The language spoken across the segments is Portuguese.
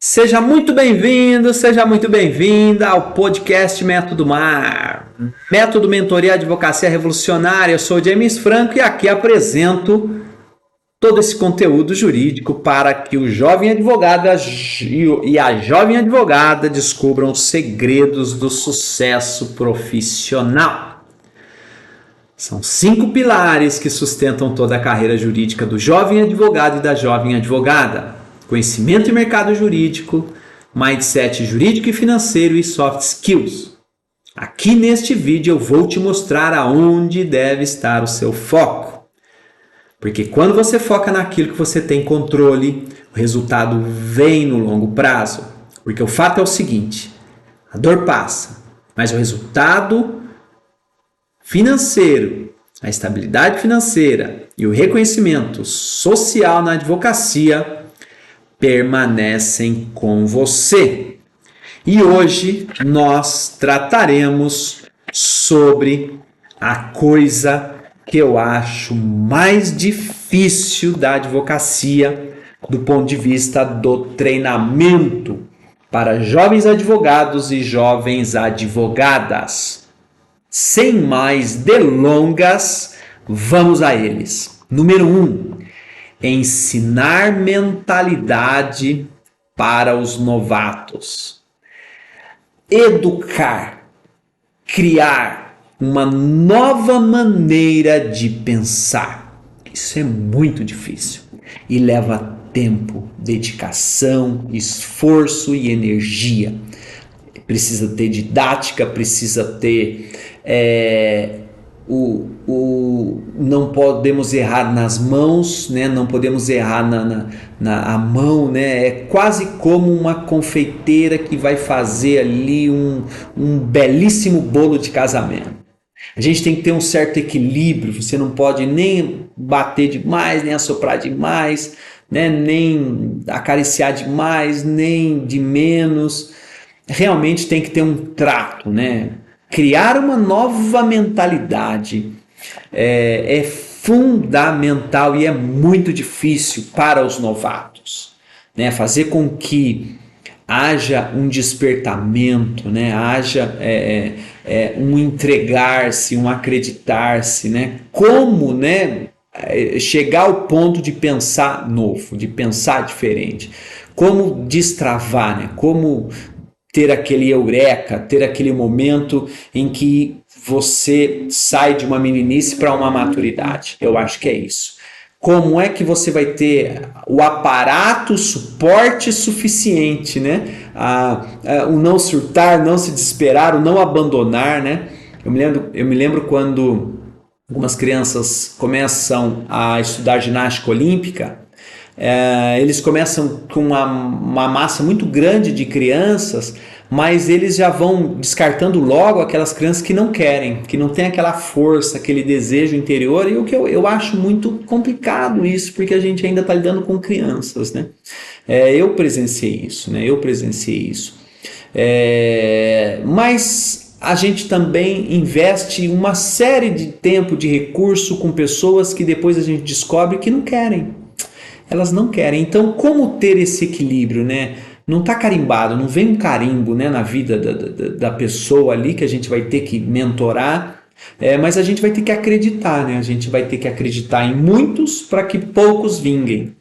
Seja muito bem-vindo, seja muito bem-vinda ao podcast Método Mar. Método Mentoria Advocacia Revolucionária. Eu sou o James Franco e aqui apresento todo esse conteúdo jurídico para que o jovem advogado e a jovem advogada descubram os segredos do sucesso profissional. São 5 pilares que sustentam toda a carreira jurídica do jovem advogado e da jovem advogada: conhecimento e mercado jurídico, mindset jurídico e financeiro e soft skills. Aqui neste vídeo eu vou te mostrar aonde deve estar o seu foco. Porque quando você foca naquilo que você tem controle, o resultado vem no longo prazo. Porque o fato é o seguinte: a dor passa, mas o resultado financeiro, a estabilidade financeira e o reconhecimento social na advocacia permanecem com você. E hoje nós trataremos sobre a coisa que eu acho mais difícil da advocacia do ponto de vista do treinamento para jovens advogados e jovens advogadas. Sem mais delongas, vamos a eles. Número 1. Ensinar mentalidade para os novatos. Educar, criar uma nova maneira de pensar. Isso é muito difícil e leva tempo, dedicação, esforço e energia. Precisa ter didática, precisa ter não podemos errar nas mãos, né? Não podemos errar na mão, né? É quase como uma confeiteira que vai fazer ali um belíssimo bolo de casamento. A gente tem que ter um certo equilíbrio, você não pode nem bater demais, nem assoprar demais, né? Nem acariciar demais, nem de menos. Realmente tem que ter um trato, né? Criar uma nova mentalidade é fundamental e é muito difícil para os novatos, né? Fazer com que haja um despertamento, né? Haja um entregar-se, um acreditar-se, né? Como, né? Chegar ao ponto de pensar novo, de pensar diferente, como destravar, né? Como ter aquele eureka, ter aquele momento em que você sai de uma meninice para uma maturidade. Eu acho que é isso. Como é que você vai ter o aparato, o suporte suficiente, né? O não surtar, não se desesperar, o não abandonar, né? Eu me lembro quando algumas crianças começam a estudar ginástica olímpica. Eles começam com uma massa muito grande de crianças, mas eles já vão descartando logo aquelas crianças que não querem, que não têm aquela força, aquele desejo interior, e o que eu acho muito complicado isso, porque a gente ainda está lidando com crianças, né? Eu presenciei isso, né? Mas a gente também investe uma série de tempo, de recurso com pessoas que depois a gente descobre que não querem. Elas não querem. Então, como ter esse equilíbrio, né? Não está carimbado, não vem um carimbo, né, na vida da pessoa ali que a gente vai ter que mentorar, mas a gente vai ter que acreditar, né? A gente vai ter que acreditar em muitos para que poucos vinguem.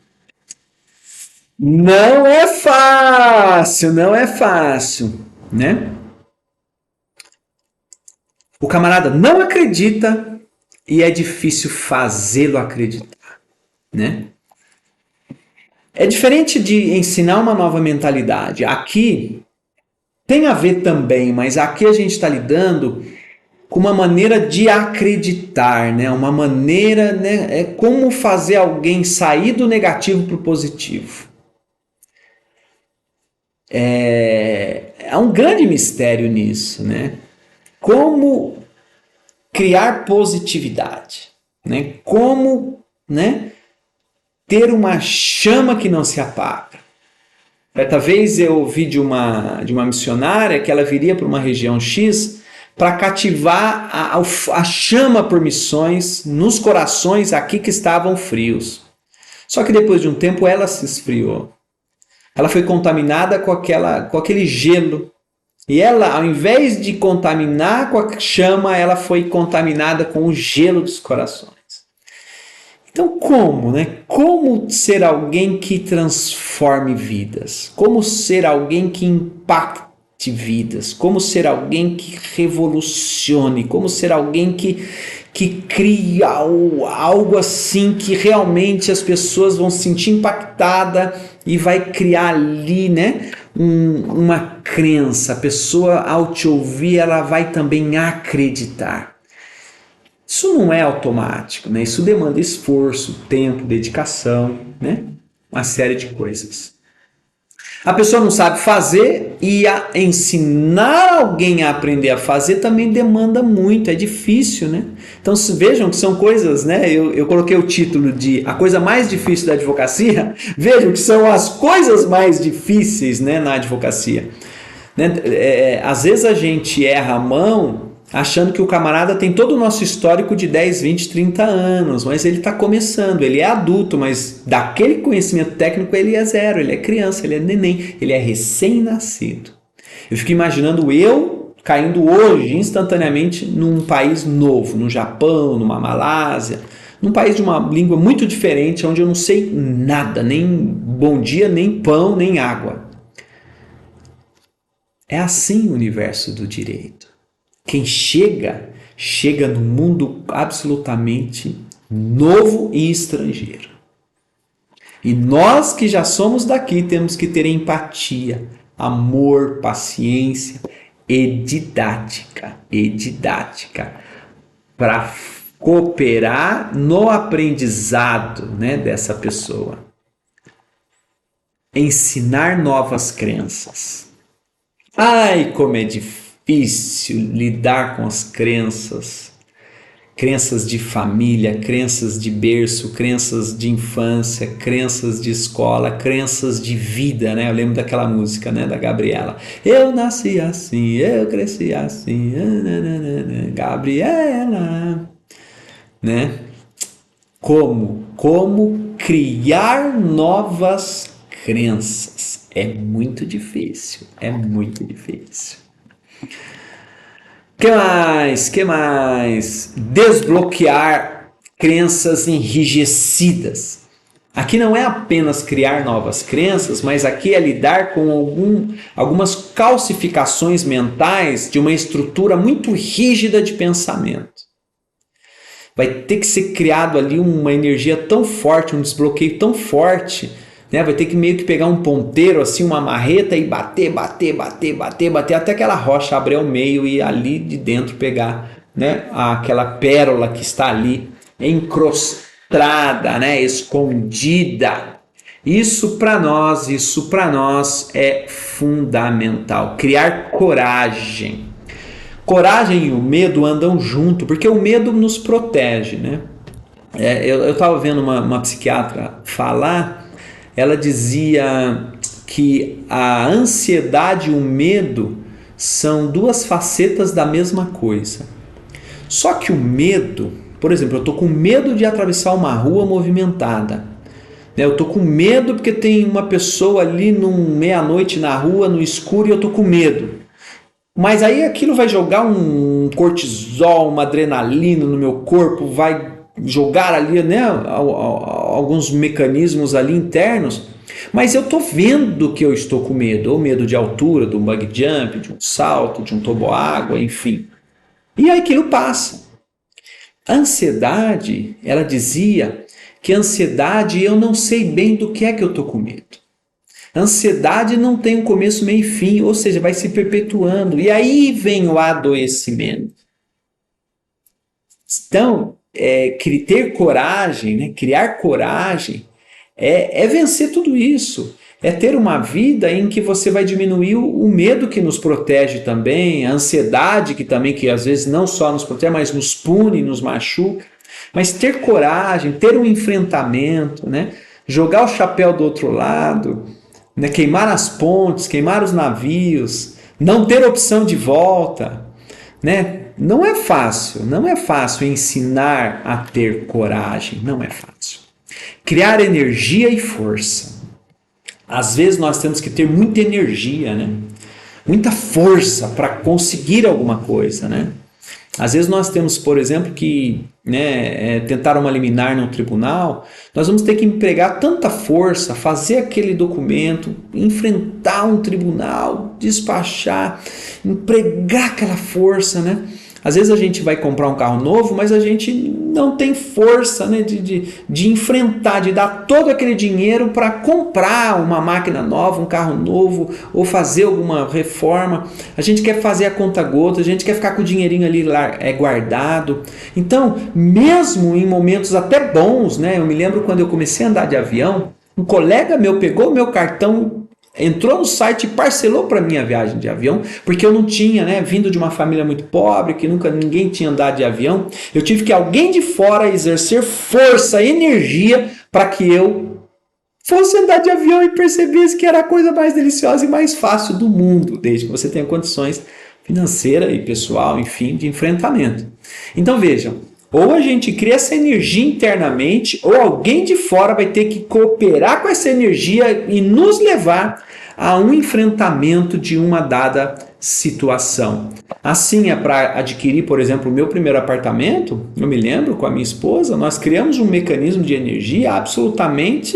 Não é fácil, né? O camarada não acredita e é difícil fazê-lo acreditar, né? É diferente de ensinar uma nova mentalidade. Aqui tem a ver também, mas aqui a gente está lidando com uma maneira de acreditar, né? Uma maneira, né? É como fazer alguém sair do negativo para o positivo. Há um grande mistério nisso, né? Como criar positividade, né? Como, né? Ter uma chama que não se apaga. Certa vez eu ouvi de uma missionária que ela viria para uma região X para cativar a chama por missões nos corações aqui que estavam frios. Só que depois de um tempo ela se esfriou. Ela foi contaminada com aquele gelo. E ela, ao invés de contaminar com a chama, ela foi contaminada com o gelo dos corações. Então, como, né? Como ser alguém que transforme vidas? Como ser alguém que impacte vidas? Como ser alguém que revolucione? Como ser alguém que crie algo assim que realmente as pessoas vão se sentir impactadas e vai criar ali, né? Uma crença. A pessoa, ao te ouvir, ela vai também acreditar. Isso não é automático, né? Isso demanda esforço, tempo, dedicação, né? Uma série de coisas. A pessoa não sabe fazer e ensinar alguém a aprender a fazer também demanda muito, é difícil, né? Então vejam que são coisas, né? Eu coloquei o título de A Coisa Mais Difícil da Advocacia. Vejam que são as coisas mais difíceis, né, na advocacia. Né? Às vezes a gente erra a mão achando que o camarada tem todo o nosso histórico de 10, 20, 30 anos, mas ele está começando, ele é adulto, mas daquele conhecimento técnico ele é zero, ele é criança, ele é neném, ele é recém-nascido. Eu fico imaginando eu caindo hoje, instantaneamente, num país novo, no Japão, numa Malásia, num país de uma língua muito diferente, onde eu não sei nada, nem bom dia, nem pão, nem água. É assim o universo do direito. Quem chega num mundo absolutamente novo e estrangeiro. E nós que já somos daqui temos que ter empatia, amor, paciência e didática para cooperar no aprendizado, né, dessa pessoa. Ensinar novas crenças. Ai, como é difícil lidar com as crenças de família, crenças de berço, crenças de infância, crenças de escola, crenças de vida, né? Eu lembro daquela música, né, da Gabriela. Eu nasci assim, eu cresci assim, Gabriela, né? Como criar novas crenças? É muito difícil, é muito difícil. Que mais? Desbloquear crenças enrijecidas. Aqui não é apenas criar novas crenças, mas aqui é lidar com algumas calcificações mentais de uma estrutura muito rígida de pensamento. Vai ter que ser criado ali uma energia tão forte, um desbloqueio tão forte, né? Vai ter que meio que pegar um ponteiro, assim, uma marreta e bater, até aquela rocha abrir ao meio e ali de dentro pegar, né, aquela pérola que está ali encrostada, né, escondida. Isso para nós é fundamental. Criar coragem. Coragem e o medo andam junto, porque o medo nos protege, né? Eu estava vendo uma psiquiatra falar, ela dizia que a ansiedade e o medo são duas facetas da mesma coisa. Só que o medo, por exemplo, eu estou com medo de atravessar uma rua movimentada. Eu estou com medo porque tem uma pessoa ali meia-noite na rua, no escuro, e eu estou com medo. Mas aí aquilo vai jogar um cortisol, uma adrenalina no meu corpo, vai jogar ali, né, alguns mecanismos ali internos, mas eu estou vendo que eu estou com medo, ou medo de altura, de um bungee jump, de um salto, de um toboágua, enfim. E aí aquilo passa. A ansiedade, ela dizia que a ansiedade, eu não sei bem do que é que eu estou com medo. A ansiedade não tem um começo, meio e fim, ou seja, vai se perpetuando. E aí vem o adoecimento. Então, ter coragem, né? Criar coragem, é vencer tudo isso. É ter uma vida em que você vai diminuir o medo que nos protege também, a ansiedade que às vezes não só nos protege, mas nos pune, nos machuca. Mas ter coragem, ter um enfrentamento, né? Jogar o chapéu do outro lado, né? Queimar as pontes, queimar os navios, não ter opção de volta, né? Não é fácil ensinar a ter coragem, não é fácil. Criar energia e força. Às vezes nós temos que ter muita energia, né? Muita força para conseguir alguma coisa, né? Às vezes nós temos, por exemplo, que tentar uma liminar no tribunal, nós vamos ter que empregar tanta força, fazer aquele documento, enfrentar um tribunal, despachar, empregar aquela força, né? Às vezes a gente vai comprar um carro novo, mas a gente não tem força, né, de enfrentar, de dar todo aquele dinheiro para comprar uma máquina nova, um carro novo, ou fazer alguma reforma. A gente quer fazer a conta gota, a gente quer ficar com o dinheirinho ali guardado. Então, mesmo em momentos até bons, né, eu me lembro quando eu comecei a andar de avião, um colega meu pegou o meu cartão, entrou no site e parcelou para mim a viagem de avião, porque eu não tinha, né, vindo de uma família muito pobre, que nunca ninguém tinha andado de avião. Eu tive que alguém de fora exercer força, energia, para que eu fosse andar de avião e percebesse que era a coisa mais deliciosa e mais fácil do mundo, desde que você tenha condições financeiras e pessoal, enfim, de enfrentamento. Então vejam, ou a gente cria essa energia internamente, ou alguém de fora vai ter que cooperar com essa energia e nos levar a um enfrentamento de uma dada situação. Assim, é para adquirir, por exemplo, o meu primeiro apartamento, eu me lembro com a minha esposa, nós criamos um mecanismo de energia absolutamente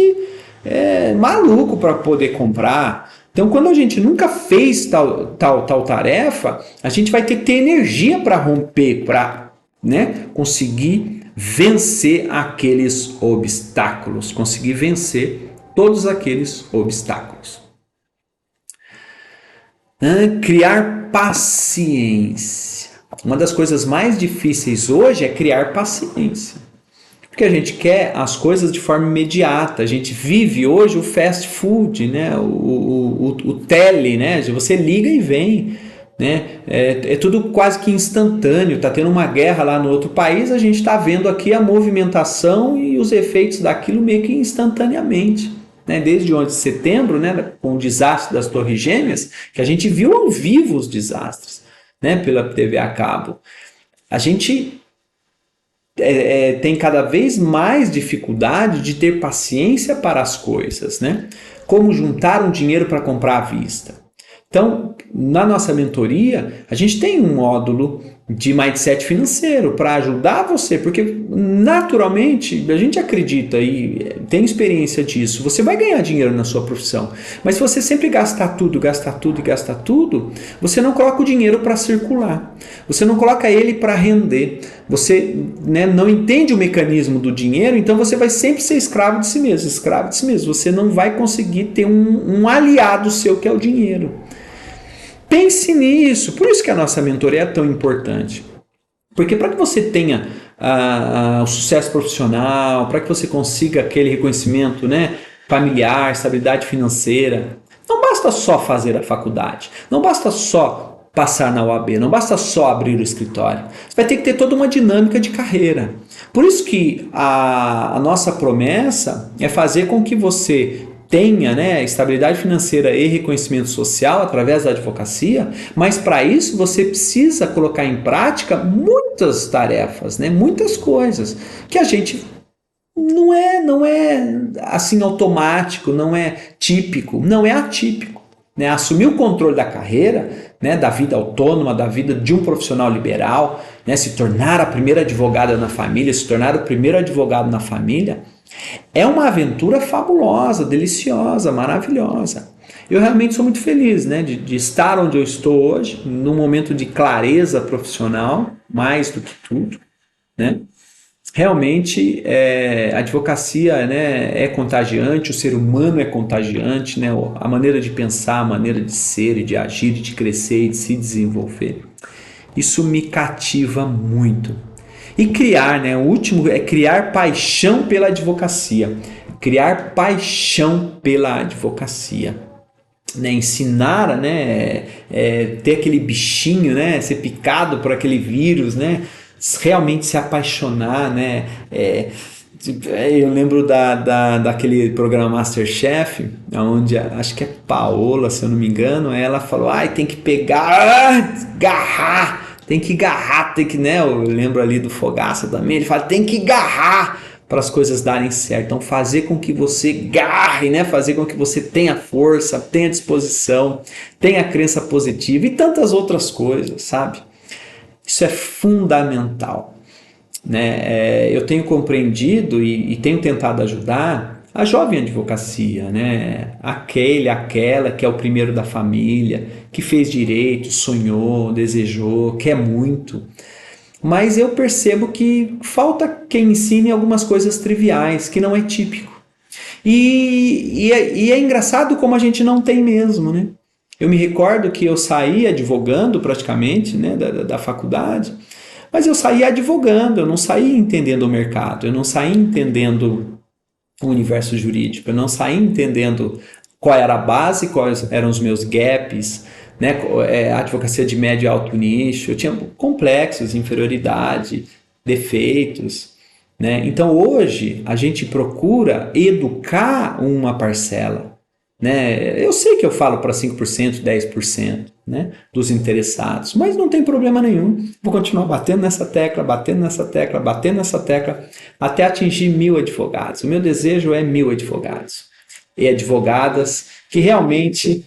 maluco para poder comprar. Então, quando a gente nunca fez tal tarefa, a gente vai ter que ter energia para romper, para conseguir vencer aqueles obstáculos, conseguir vencer todos aqueles obstáculos. Criar paciência. Uma das coisas mais difíceis hoje é criar paciência, porque a gente quer as coisas de forma imediata. A gente vive hoje o fast food, né? o tele, né? Você liga e vem. É tudo quase que instantâneo. Está tendo uma guerra lá no outro país, a gente está vendo aqui a movimentação e os efeitos daquilo meio que instantaneamente. Desde 11 de setembro, com o desastre das Torres Gêmeas, que a gente viu ao vivo os desastres, pela TV a cabo. A gente tem cada vez mais dificuldade de ter paciência para as coisas, como juntar um dinheiro para comprar à vista. Então, na nossa mentoria, a gente tem um módulo de mindset financeiro para ajudar você, porque naturalmente a gente acredita e tem experiência disso, você vai ganhar dinheiro na sua profissão, mas se você sempre gastar tudo, você não coloca o dinheiro para circular, você não coloca ele para render, você não entende o mecanismo do dinheiro, então você vai sempre ser escravo de si mesmo, você não vai conseguir ter um aliado seu que é o dinheiro. Pense nisso, por isso que a nossa mentoria é tão importante. Porque para que você tenha o sucesso profissional, para que você consiga aquele reconhecimento familiar, estabilidade financeira, não basta só fazer a faculdade, não basta só passar na OAB, não basta só abrir o escritório. Você vai ter que ter toda uma dinâmica de carreira. Por isso que a nossa promessa é fazer com que você tenha estabilidade financeira e reconhecimento social através da advocacia, mas para isso você precisa colocar em prática muitas tarefas, muitas coisas que a gente não é assim automático, não é típico, não é atípico. Assumir o controle da carreira, da vida autônoma, da vida de um profissional liberal, se tornar a primeira advogada na família, se tornar o primeiro advogado na família, é uma aventura fabulosa, deliciosa, maravilhosa. Eu realmente sou muito feliz de estar onde eu estou hoje, num momento de clareza profissional, mais do que tudo. Realmente a advocacia é contagiante, o ser humano é contagiante, a maneira de pensar, a maneira de ser e de agir, de crescer e de se desenvolver. Isso me cativa muito. E criar, o último é criar paixão pela advocacia. Criar paixão pela advocacia. Ensinar, ter aquele bichinho, ser picado por aquele vírus, realmente se apaixonar, eu lembro daquele programa MasterChef, onde acho que é Paola, se eu não me engano, ela falou, tem que pegar, garrar, tem que garrar, eu lembro ali do Fogaça também, ele fala, tem que garrar para as coisas darem certo. Então, fazer com que você garre, né? Fazer com que você tenha força, tenha disposição, tenha crença positiva e tantas outras coisas, sabe? Isso é fundamental, né? Eu tenho compreendido e tenho tentado ajudar a jovem advocacia, né? Aquela que é o primeiro da família, que fez direito, sonhou, desejou, quer muito. Mas eu percebo que falta quem ensine algumas coisas triviais, que não é típico. E é engraçado como a gente não tem mesmo, né? Eu me recordo que eu saí advogando praticamente, né, da faculdade, mas eu saí advogando, eu não saí entendendo o mercado, eu não saí entendendo o universo jurídico, eu não saí entendendo qual era a base, quais eram os meus gaps, né? A advocacia de médio e alto nicho, eu tinha complexos, inferioridade, defeitos, né? Então hoje a gente procura educar uma parcela, né? Eu sei que eu falo para 5%, 10%, né, dos interessados, mas não tem problema nenhum. Vou continuar batendo nessa tecla, batendo nessa tecla, batendo nessa tecla, até atingir 1.000 advogados. O meu desejo é 1.000 advogados e advogadas que realmente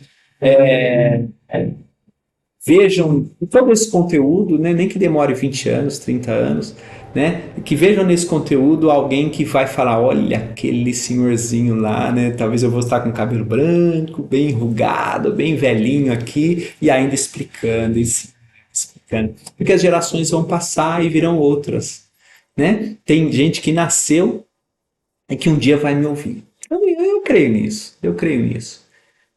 vejam todo esse conteúdo, né, nem que demore 20 anos, 30 anos, né, que vejam nesse conteúdo alguém que vai falar, olha aquele senhorzinho lá, né, talvez eu vou estar com cabelo branco, bem enrugado, bem velhinho aqui, e ainda explicando, explicando. Porque as gerações vão passar e virão outras, né? Tem gente que nasceu e que um dia vai me ouvir. Eu creio nisso, eu creio nisso.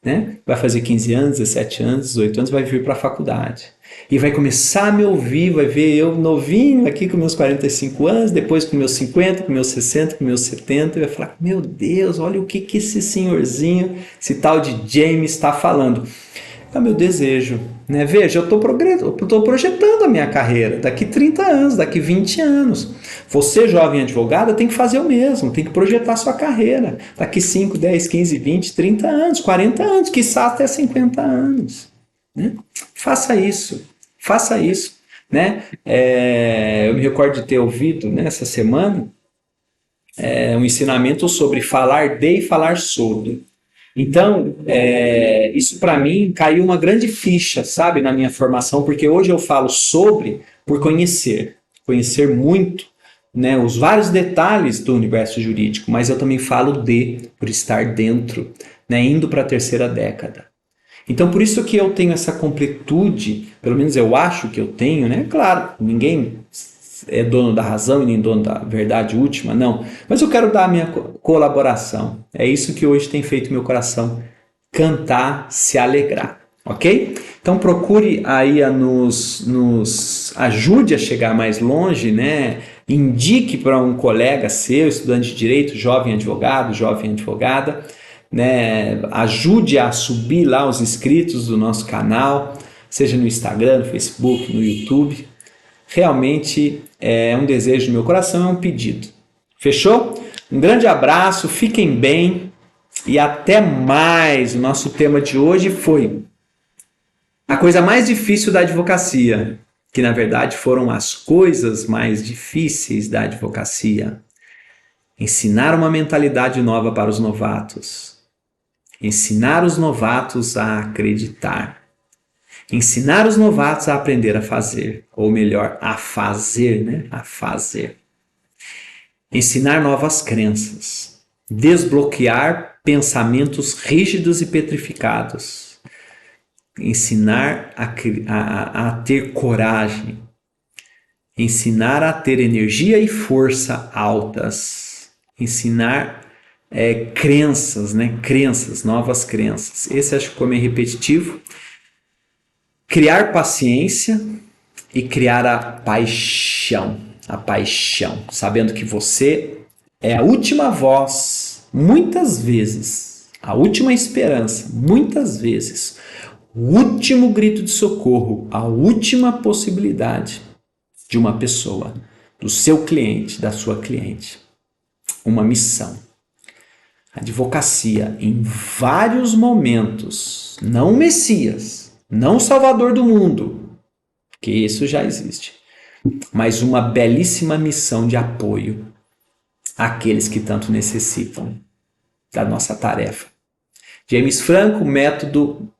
Né? Vai fazer 15 anos, 17 anos, 18 anos, vai vir para a faculdade. E vai começar a me ouvir, vai ver eu novinho aqui com meus 45 anos, depois com meus 50, com meus 60, com meus 70, e vai falar, meu Deus, olha o que esse senhorzinho, esse tal de James está falando. É o meu desejo, né? Veja, eu estou projetando a minha carreira daqui 30 anos, daqui 20 anos. Você, jovem advogada, tem que fazer o mesmo, tem que projetar sua carreira daqui 5, 10, 15, 20, 30 anos, 40 anos, quiçá até 50 anos. Né? Faça isso, faça isso. Né? Eu me recordo de ter ouvido nessa semana um ensinamento sobre falar de e falar sobre. Então, isso para mim caiu uma grande ficha, sabe, na minha formação, porque hoje eu falo sobre por conhecer muito, né, os vários detalhes do universo jurídico, mas eu também falo por estar dentro, né, indo para a terceira década. Então, por isso que eu tenho essa completude, pelo menos eu acho que eu tenho, né? Claro, ninguém é dono da razão e nem dono da verdade última, não. Mas eu quero dar a minha colaboração. É isso que hoje tem feito meu coração cantar, se alegrar, ok? Então procure aí nos ajude a chegar mais longe, né? Indique para um colega seu, estudante de direito, jovem advogado, jovem advogada, né? Ajude a subir lá os inscritos do nosso canal, seja no Instagram, no Facebook, no YouTube. Realmente é um desejo do meu coração, é um pedido. Fechou? Um grande abraço, fiquem bem e até mais. O nosso tema de hoje foi a coisa mais difícil da advocacia, que na verdade foram as coisas mais difíceis da advocacia. Ensinar uma mentalidade nova para os novatos. Ensinar os novatos a acreditar. Ensinar os novatos a aprender a fazer, ou melhor, a fazer, né? A fazer. Ensinar novas crenças. Desbloquear pensamentos rígidos e petrificados. Ensinar a ter coragem. Ensinar a ter energia e força altas. Ensinar crenças, né? Crenças, novas crenças. Esse acho que ficou meio repetitivo. Criar paciência e criar a paixão, sabendo que você é a última voz, muitas vezes, a última esperança, muitas vezes, o último grito de socorro, a última possibilidade de uma pessoa, do seu cliente, da sua cliente. Uma missão. Advocacia, em vários momentos, não o Messias, não o Salvador do mundo, que isso já existe, mas uma belíssima missão de apoio àqueles que tanto necessitam da nossa tarefa. James Franco, método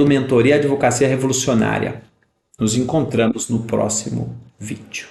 Mentoria Advocacia Revolucionária. Nos encontramos no próximo vídeo.